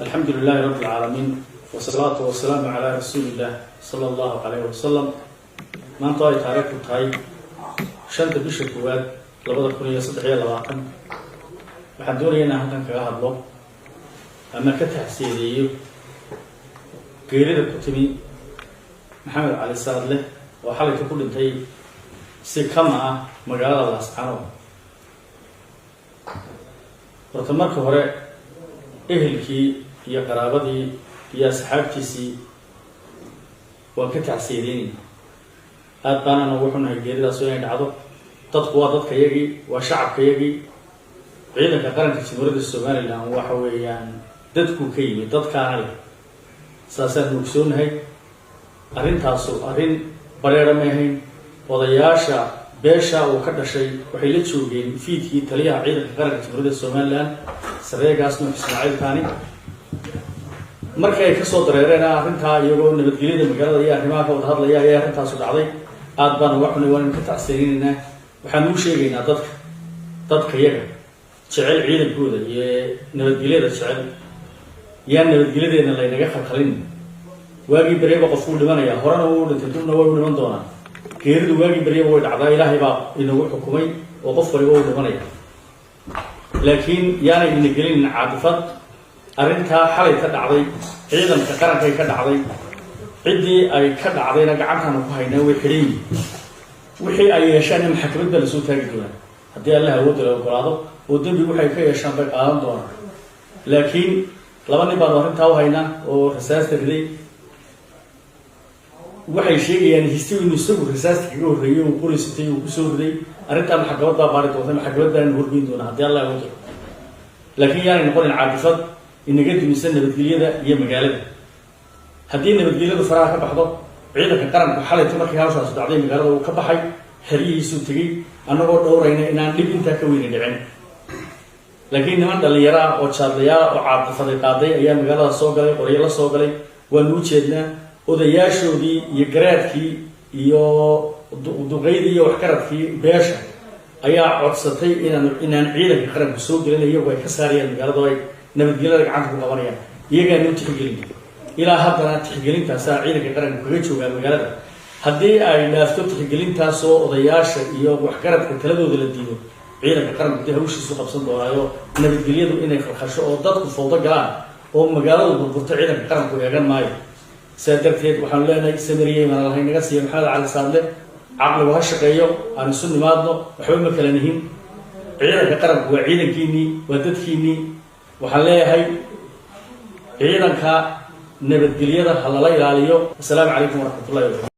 الحمد لله رب العالمين والصلاة والسلام على رسول الله صلى الله عليه وسلم. ما أنت تاريخ تاي شنت بيش الكواد لبض كونية صدقية لواقن وحدوني أنا هذا كجاه الله أما كتحسيني قيل الكتمي محمد عليه الصلاة له وحاله كل انتي سكما مجال الله سبحانه وتمرك هراء إهلكي يا قرابتي يا صحابتي وكتعسيرين أنا نوحنا الجريدة سوين عضو تطقوا ضد كيجي وشعب كيجي عيدا كقرن كتمرد السودان اللي هو حويان ضدكو كيجي ضد كانل ساسا نكسون هاي أرين تاسو أرين بريرة مهين وضياشا بيشا وكذا شيء وحيلت شو جين فيتي تليها عيدا كقرن كتمرد السودان لان سريع قاسنا في سماعي ثاني markay ka soo dareereen arrinta iyagoo nabadgelyada magaalada iyo arrimaha ka wada hadlaya ayaa arrintaas u dhacday aad baan wax weyn ka tacsiinayna waxaan u sheegaynaa dadka iyaga jecel ciidankooda iyo nabadgelyada jecel yaa nabadgelyadeena la inaga khalkhalin waagi bareeba qof uu dhimanaya horena uu dhintay dubna way u dhiman doonaan geeridu waagi bareeba way dhacdaa ilaahay baa inagu xukumay oo qof waliba uu dhimanaya laakiin yaana ina gelin caadifad arrinta xalay ka dhacday ciidanka qaranka ka dhacday cidii ay ka dhacdayna gacantan ku haynaa way xiriin wixii ay yeeshaan maxkamadda la soo taagi doonaa hadii Allah awood la ogolaado oo dambi waxay ka yeeshaan bay qaadan doonaan laakiin laba nin baan arrinta u haynaa oo rasaasta riday waxay sheegayaan history isagu rasaasta kaga horeeyay oo qorisatay oo ku soo riday arrinta maxkamadda baari doonta maxkamadda horgeyn doonaa hadii Allah awood laakiin yaani noqon caadifad inaga dimisan nabadgelyada iyo magaalada haddii nabadgelyadu faraha ka baxdo ciidanka qaranku xalay markii hawshaas dhacday magaalada uu ka baxay xiriyihiisu tagay annagoo dhowrayna inaan dhib intaa ka weyn dhicin laakiin niman dhalinyaro ah oo jaadlayaal oo caadifaday qaaday ayaa magaalada soo galay qoryo la soo galay waan u jeednaa odayaashoodii iyo garaadkii iyo duqeydii iyo waxkaradkii beesha ayaa codsatay inaan ciidanka qaranku soo gelin iyagoo ay ka saarayaan magaalada ay nabadgelyada gacanta ku qabanayaan iyagaa noo tixgelin ilaa haddana tixgelintaasa ciidanka qaranku kaga joogaa magaalada haddii ay dhaafto tixgelintaas oo odayaasha iyo waxgaradka taladooda la diido ciidanka qaranku dee hawshiisu qabsan doonaayo nabadgelyadu inay khalkhasho oo dadku fawdo galaan oo magaaladu burburto ciidanka qaranku eegan maayo sidaa darteed waxaanu leenahay samariyey mana lahay naga siiya maxamed cali saadle caqligu ha shaqeeyo aan isu nimaadno waxba ma kala nihin ciidanka qaranku waa ciidankiinii waa dadkiinii waxaan leeyahay ciidanka nabadgelyada ha lala ilaaliyo. Assalaamu calaykum waraxmatullaahi wabarakaatuh.